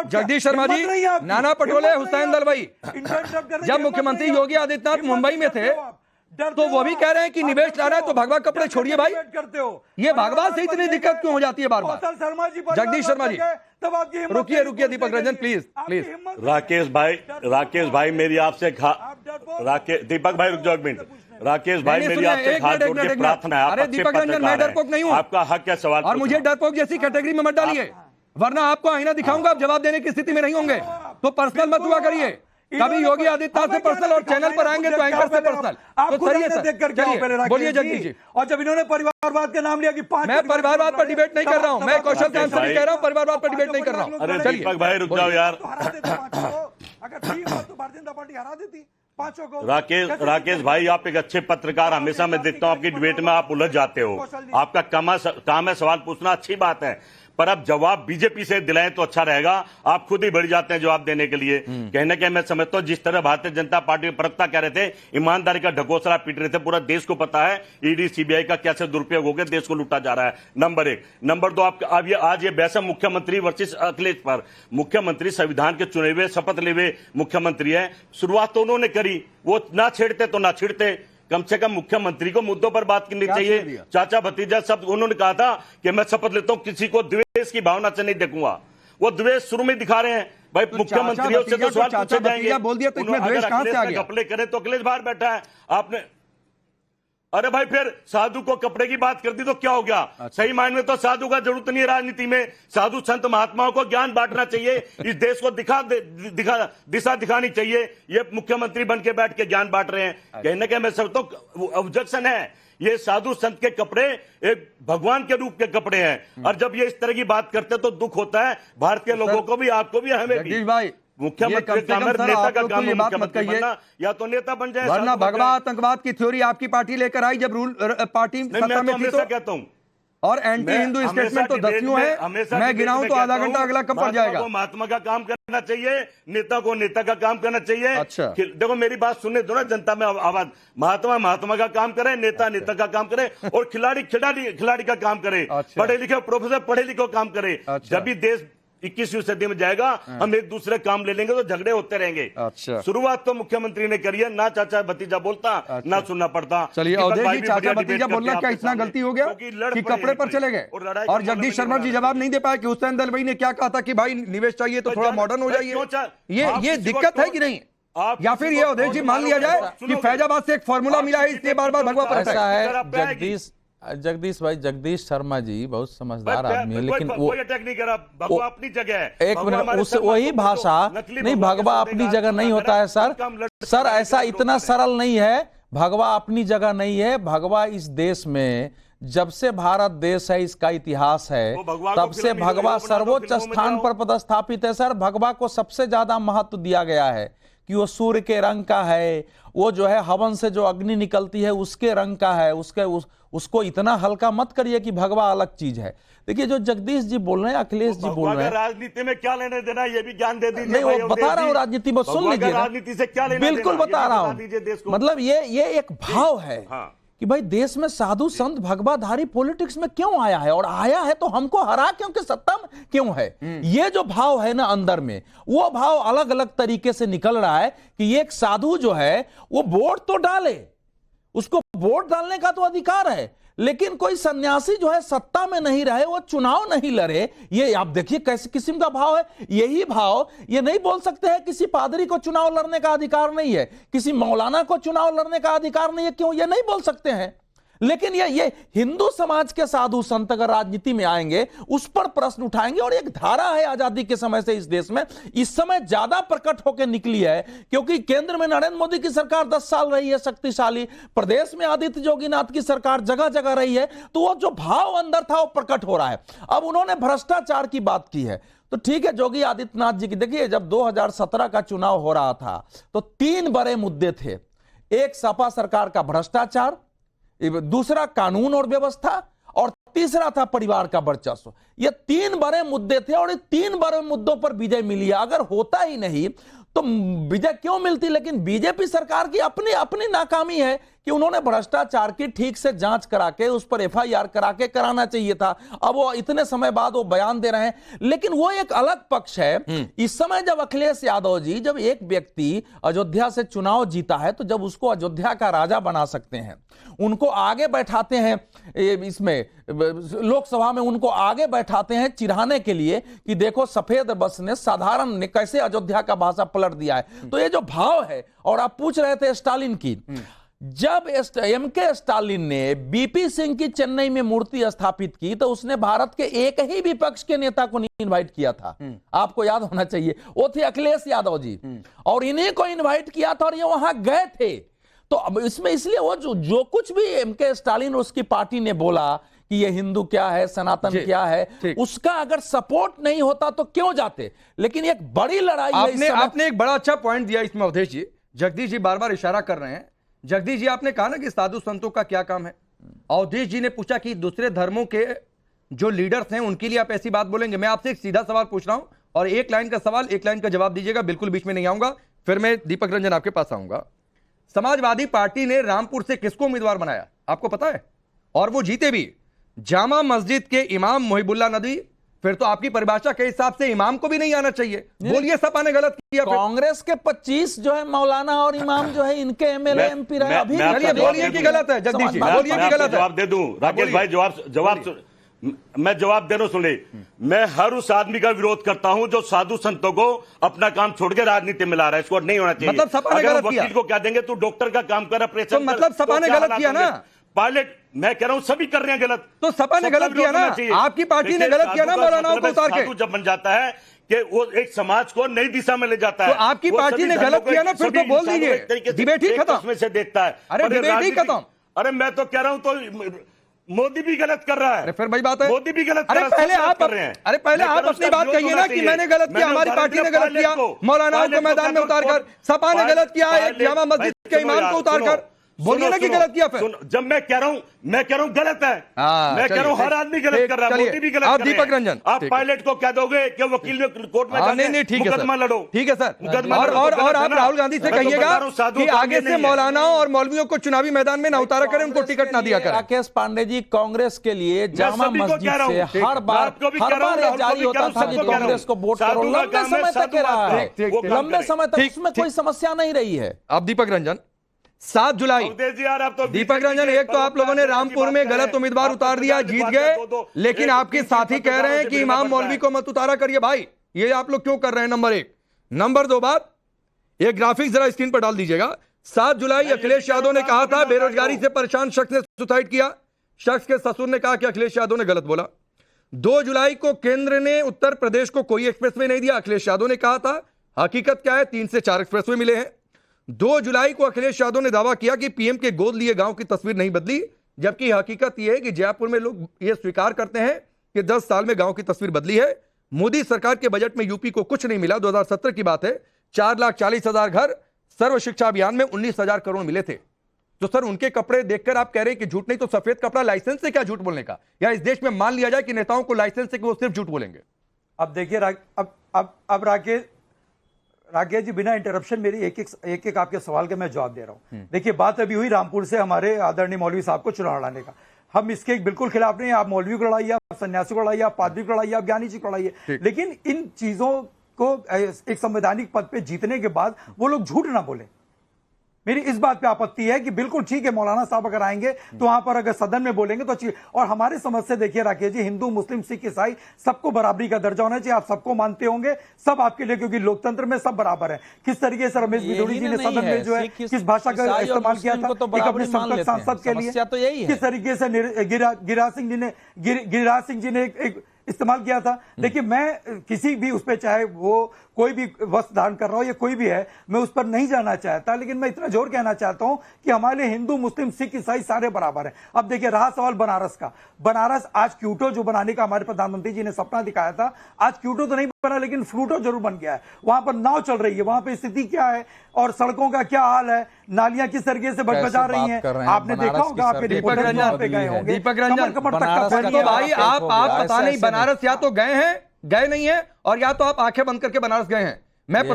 जगदीश शर्मा जी, नाना पटोले, हुसैन दलवाई, जब मुख्यमंत्री योगी आदित्यनाथ मुंबई में थे तो वो भी कह रहे हैं कि निवेश ला रहा है, तो भगवा कपड़े छोड़िए भाई, ये भगवा से इतनी दिक्कत क्यों हो जाती है बार बार? जगदीश शर्मा जी, रुकिए दीपक रंजन, प्लीज। राकेश भाई मेरी आपसे दीपक भाई रुक जाओ एक मिनट। राकेश भाई मेरी आपसे हाथ जोड़ के प्रार्थना है, अरे दीपक रंजन, मैं डरपोक नहीं हूं, आपका हक है सवाल, और मुझे डरपोक जैसी कैटेगरी में मत डालिए, वरना आपको आईना दिखाऊंगा, आप जवाब देने की स्थिति में नहीं होंगे, तो पर्सनल मत हुआ करिए। कभी योगी आदित्यनाथ से पर्सनल और चैनल पर आएंगे तो एंकर से पर्सनल, तो सही है। बोलिए जगदीश जी। और जब इन्होंने परिवारवाद का नाम लिया कि मैं परिवारवाद पर डिबेट नहीं कर रहा हूं, मैं कौशल का आंसर कह रहा हूं, परिवारवाद पर डिबेट नहीं कर रहा हूं। अरे दीपक भाई रुक जाओ यार। अगर 3 तो भारतीय जनता पार्टी हरा देती पांचों को। राकेश भाई, आप एक अच्छे पत्रकार, हमेशा मैं देखता हूं आपकी डिबेट में आप उलझ जाते हो, आपका काम है सवाल पूछना, अच्छी बात है, पर अब जवाब बीजेपी से दिलाएं तो अच्छा रहेगा। आप खुद ही बढ़ जाते हैं जवाब देने के लिए। कहने के मैं समझता हूं जिस तरह भारतीय जनता पार्टी में प्रवक्ता कह रहे थे, ईमानदारी का ढकोसला पीट रहे थे, पूरा देश को पता है ईडी सीबीआई का कैसे दुरुपयोग हो गया, देश को लूटा जा रहा है। नंबर 1। नंबर 2, अब आज ये बहस मुख्यमंत्री वर्सेस अखिलेश पर। मुख्यमंत्री संविधान के चुने हुए, शपथ लिए हुए मुख्यमंत्री है, शुरुआत तो उन्होंने करी, वो ना छेड़ते तो ना छिड़ते, कम से कम मुख्यमंत्री को मुद्दों पर बात करनी चाहिए। चाचा भतीजा सब, उन्होंने कहा था कि मैं शपथ लेता हूं किसी को द्वेष की भावना से नहीं देखूंगा, वो द्वेष शुरू में दिखा रहे हैं भाई। तो मुख्यमंत्रियों से तो सवाल पूछे जाएंगे, बोल दिया तो इसमें द्वेष कहां से आ गया? कपड़े करे तो अखिलेश बाहर बैठा है आपने, अरे भाई फिर साधु को कपड़े की बात कर दी तो क्या हो गया? अच्छा। सही मायने में तो साधु का जरूरत नहीं है राजनीति में, साधु संत महात्माओं को ज्ञान बांटना चाहिए, इस देश को दिशा दिखानी चाहिए। ये मुख्यमंत्री बन के बैठ के ज्ञान बांट रहे हैं। अच्छा। कहने के मैं समझता हूं ऑब्जेक्शन है, ये साधु संत के कपड़े एक भगवान के रूप के कपड़े हैं, और जब ये इस तरह की बात करते तो दुख होता है भारतीय लोगों को भी, आपको भी, हमें भी। भाई, मुख्यमंत्री का नेता का काम है मुख्यमंत्री बनना, या तो नेता बन जाए, वरना भगवा आतंकवाद की थ्योरी आपकी पार्टी लेकर आई जब रूल पार्टी सत्ता में थी, तो कहता हूं, और एंटी हिंदू स्टेटमेंट तो 10 है, मैं गिनाऊं तो आधा घंटा अगला कब पड़ जाएगा। महात्मा का काम करना चाहिए, नेता को नेता का काम करना चाहिए। अच्छा, देखो मेरी बात सुनने दो ना, जनता में आवाज, महात्मा का काम करे, नेता का काम करे, और खिलाड़ी का काम करे। अच्छा। पढ़े लिखे प्रोफेसर पढ़े लिखे काम करे। जब भी देश 21वीं सदी में जाएगा, हम एक दूसरे काम ले लेंगे तो झगड़े होते रहेंगे। अच्छा। शुरुआत तो मुख्यमंत्री ने करी है, ना चाचा भतीजा बोलता। अच्छा। ना सुनना पड़ता। चलिए अवधेश जी, चाचा भतीजा बोलना क्या इतना गलती हो गया कि कपड़े पर चले गए? और जगदीश शर्मा जी जवाब नहीं दे पाए कि हुसैन दलवाई ने क्या कहा था कि भाई निवेश चाहिए तो थोड़ा मॉडर्न हो जाइए। ये दिक्कत है कि नहीं? या फिर ये अवधेश जी मान लिया जाए कि फैजाबाद से एक फॉर्मूला मिला है, इसलिए बार बार भगवा पर ऐसा है। जगदीश भाई, जगदीश शर्मा जी बहुत समझदार आदमी है, लेकिन वो अटैक नहीं करा, भगवा अपनी जगह है। एक मिनट, उस वही भाषा नहीं, भगवा अपनी जगह नहीं होता है सर, ऐसा इतना सरल नहीं है। भगवा अपनी जगह नहीं है, भगवा इस देश में जब से भारत देश है, इसका इतिहास है, तब से भगवा सर्वोच्च स्थान पर पदस्थापित है सर। भगवा को सबसे ज्यादा महत्व दिया गया है कि वो सूर्य के रंग का है, वो जो है हवन से जो अग्नि निकलती है उसके रंग का है, उसको इतना हल्का मत करिए कि भगवा अलग चीज है। देखिए जो जगदीश जी बोल रहे हैं, अखिलेश जी बोल रहे हैं, राजनीति में क्या लेने देना, ये भी ज्ञान दे दीजिए। नहीं, वो बता रहा हूँ राजनीति में, सुन लीजिए, राजनीति से क्या लेना, बिल्कुल बता रहा हूँ। मतलब ये एक भाव है कि भाई देश में साधु संत भगवाधारी पॉलिटिक्स में क्यों आया है, और आया है तो हमको हरा क्योंकि सत्ता में क्यों है। ये जो भाव है ना अंदर में, वो भाव अलग अलग तरीके से निकल रहा है कि एक साधु जो है वो वोट तो डाले, उसको वोट डालने का तो अधिकार है, लेकिन कोई सन्यासी जो है सत्ता में नहीं रहे, वो चुनाव नहीं लड़े। ये आप देखिए कैसे किस्म का भाव है। यही भाव ये नहीं बोल सकते हैं किसी पादरी को चुनाव लड़ने का अधिकार नहीं है, किसी मौलाना को चुनाव लड़ने का अधिकार नहीं है, क्यों ये नहीं बोल सकते हैं। लेकिन ये हिंदू समाज के साधु संत अगर राजनीति में आएंगे, उस पर प्रश्न उठाएंगे। और एक धारा है आजादी के समय से इस देश में, इस समय ज्यादा प्रकट होकर निकली है, क्योंकि केंद्र में नरेंद्र मोदी की सरकार 10 साल रही है शक्तिशाली, प्रदेश में आदित्य योगीनाथ की सरकार जगह जगह रही है, तो वो जो भाव अंदर था वो प्रकट हो रहा है। अब उन्होंने भ्रष्टाचार की बात की है, तो ठीक है, योगी आदित्यनाथ जी की देखिए, जब 2017 का चुनाव हो रहा था तो 3 बड़े मुद्दे थे। एक सपा सरकार का भ्रष्टाचार, दूसरा कानून और व्यवस्था, और तीसरा था परिवार का वर्चस्व। ये 3 बड़े मुद्दे थे, और ये 3 बड़े मुद्दों पर विजय मिली है। अगर होता ही नहीं तो विजय क्यों मिलती? लेकिन बीजेपी सरकार की अपनी नाकामी है कि उन्होंने भ्रष्टाचार की ठीक से जांच करा के उस पर एफआईआर करा के कराना चाहिए था। अब वो इतने समय बाद वो बयान दे रहे हैं, लेकिन वो एक अलग पक्ष है। इस समय जब अखिलेश यादव जी, जब एक व्यक्ति अयोध्या से चुनाव जीता है तो जब उसको अयोध्या का राजा बना सकते हैं, उनको आगे बैठाते हैं, इसमें लोकसभा में उनको आगे बैठाते हैं चिढ़ाने के लिए कि देखो सफेद बस ने साधारण ने कैसे अयोध्या का भाषा पलट दिया है। तो ये जो भाव है, और आप पूछ रहे थे स्टालिन की, जब एमके स्टालिन ने बीपी सिंह की चेन्नई में मूर्ति स्थापित की तो उसने भारत के एक ही विपक्ष के नेता को नहीं इनवाइट किया था, आपको याद होना चाहिए, वो थे अखिलेश यादव जी, और इन्हीं को इनवाइट किया था और ये वहां गए थे। तो अब इसमें इसलिए वो जो कुछ भी एमके स्टालिन और उसकी पार्टी ने बोला कि ये हिंदू क्या है, सनातन क्या है, उसका अगर सपोर्ट नहीं होता तो क्यों जाते। लेकिन एक बड़ी लड़ाई आपने एक बड़ा अच्छा पॉइंट दिया इसमें अवधेश जी। जगदीश जी बार बार इशारा कर रहे हैं। जगदीश जी, आपने कहा ना कि साधु संतों का क्या काम है। अवधेश जी ने पूछा कि दूसरे धर्मों के जो लीडर्स हैं उनके लिए आप ऐसी बात बोलेंगे। मैं आपसे एक सीधा सवाल पूछ रहा हूं और एक लाइन का सवाल, एक लाइन का जवाब दीजिएगा, बिल्कुल बीच में नहीं आऊंगा। फिर मैं दीपक रंजन आपके पास आऊंगा। समाजवादी पार्टी ने रामपुर से किसको उम्मीदवार बनाया, आपको पता है? और वो जीते भी। जामा मस्जिद के इमाम मोहिबुल्लाह नदवी। फिर तो आपकी परिभाषा के हिसाब से इमाम को भी नहीं आना चाहिए। बोलिए सपा ने गलत किया। कांग्रेस के 25 जो है मौलाना और इमाम जो है इनके एमएलए एमपी रहे। अभी चलिए बोलिए कि गलत है। जगदीश जी बोलिए कि गलत है। जवाब दे दूं राकेश भाई, जवाब मैं जवाब दे रहा हूं, सुन ले। मैं हर उस आदमी का विरोध करता हूं जो साधु संतों को अपना काम छोड़ के राजनीति में ला रहा है। इसको नहीं होना चाहिए। मतलब सपा ने गलत किया। वकील को क्या देंगे, तू डॉक्टर का काम कर, ऑपरेशन। तो मतलब सपा ने गलत किया ना। पायलट मैं कह रहा हूं सभी कर रहे हैं गलत। तो सपा ने गलत किया ना, आपकी पार्टी ने गलत किया ना मौलानाओं को उतार के। जब बन जाता है कि वो एक समाज को नई दिशा में ले जाता है, तो आपकी पार्टी ने गलत किया ना, फिर तो बोल दीजिए। डिबेट ही खत्म। उसमें से देखता है। अरे डिबेट ही खत्म। अरे मैं तो कह रहा हूं तो मोदी भी गलत कर रहा है। अरे फिर भाई बात है, मोदी भी गलत कर रहा है। पहले आप कर रहे हैं। अरे पहले आप अपनी बात कहिए ना कि मैंने गलत किया, हमारी पार्टी ने गलत किया, मौलानाओं को मैदान में उतारकर। सपा ने गलत किया एक जामा मस्जिद के इमाम को उतारकर। बोलिए ना कि गलत किया। फिर जब मैं कह रहा हूं गलत है। मैं कह रहा हूं हर आदमी गलत कर रहा है, मोदी भी गलत कर रहा है। दीपक रंजन, आप पायलट को क्या दोगे कि वकील में कोर्ट में जाके मुकदमा लड़ो। ठीक है सर। और आप राहुल गांधी से कहिएगा कि आगे से मौलानाओं और मौलवियों को चुनावी मैदान में न उतारा करें, उनको टिकट ना दिया करें। राकेश पांडे जी, कांग्रेस के लिए जामा मस्जिद से हर बार जारी होता था कि कांग्रेस को वोट करो। लंबे समय तक रहा है, लंबे समय तक इसमें कोई समस्या नहीं रही है। अब दीपक रंजन, 7 जुलाई दीपक रंजन, एक तो आप लोगों ने रामपुर में गलत उम्मीदवार उतार दिया, जीत गए, लेकिन आपके साथी कह रहे हैं कि इमाम मौलवी को मत उतारा करिए। भाई ये आप लोग क्यों कर रहे हैं? नंबर 1। नंबर 2 बात, ये ग्राफिक्स जरा स्क्रीन पर डाल दीजिएगा। 7 जुलाई अखिलेश यादव ने कहा था बेरोजगारी से परेशान शख्स ने सुसाइड किया। शख्स के ससुर ने कहा कि अखिलेश यादव ने गलत बोला। 2 जुलाई को केंद्र ने उत्तर प्रदेश को कोई एक्सप्रेसवे नहीं दिया, अखिलेश यादव ने कहा था। हकीकत क्या है? 3 से 4 एक्सप्रेसवे मिले हैं। 2 जुलाई को अखिलेश यादव ने दावा किया कि पीएम के गोद लिए गांव की तस्वीर नहीं बदली, जबकि हकीकत यह है कि जयपुर में लोग यह स्वीकार करते हैं कि 10 साल में गांव की तस्वीर बदली है। मोदी सरकार के बजट में यूपी को कुछ नहीं मिला। 2017 की बात है, 4,40,000 घर, सर्व शिक्षा अभियान में 19,000 करोड़ मिले थे। तो सर उनके कपड़े देखकर आप कह रहे हैं कि झूठ नहीं, तो सफेद कपड़ा लाइसेंस से क्या झूठ बोलने का? या इस देश में मान लिया जाए कि नेताओं को लाइसेंस से कि वो सिर्फ झूठ बोलेंगे? अब देखिए अब राकेश जी, बिना इंटरप्शन मेरी एक आपके सवाल का मैं जवाब दे रहा हूं। देखिए बात अभी हुई रामपुर से हमारे आदरणीय मौलवी साहब को चुनाव लड़ाने का। हम इसके बिल्कुल खिलाफ नहीं है। आप मौलवी को लड़ाइए, आप सन्यासी को लड़ाइए, आप पादरी को लड़ाइए, आप ज्ञानी जी को लड़ाइए, लेकिन इन चीजों को एक संवैधानिक पद पे जीतने के बाद वो लोग झूठ ना बोले। मेरी इस बात पे आपत्ति है कि बिल्कुल ठीक है, मौलाना साहब अगर आएंगे तो वहां पर अगर सदन में बोलेंगे तो अच्छी। और हमारे समझ से देखिए राकेश जी, हिंदू मुस्लिम सिख ईसाई सबको बराबरी का दर्जा होना चाहिए। आप सबको मानते होंगे, सब आपके लिए, क्योंकि लोकतंत्र में सब बराबर है। किस तरीके से रमेश बिदोड़ी जी ने सदन में जो है किस भाषा का इस्तेमाल किया था एक अपने संसद सांसद के लिए, किस तरीके से गिरिराज सिंह जी ने एक इस्तेमाल किया था। देखिए मैं किसी भी उस पर, चाहे वो कोई भी वस्त्र धारण कर रहा हो या कोई भी है, मैं उस पर नहीं जाना चाहता, लेकिन मैं इतना जोर कहना चाहता हूं कि हमारे लिए हिंदू मुस्लिम सिख ईसाई सारे बराबर हैं। अब देखिए रहा सवाल बनारस का। बनारस आज क्यूटो जो बनाने का हमारे प्रधानमंत्री जी ने सपना दिखाया था, आज क्यूटो तो नहीं बना लेकिन फ्रूटो जरूर बन गया है। वहां पर नाव चल रही है, वहां पर स्थिति क्या है और सड़कों का क्या हाल है, नालियां किस तरीके से बजा रही हैं, आपने देखा होगा, आपके रिपोर्टर वहां पे गए होंगे। दीपक रंजन, भाई आप पता नहीं बनारस या तो गए हैं, गए नहीं है, और या तो आप आंखें बंद करके बनारस गए हैं। मैं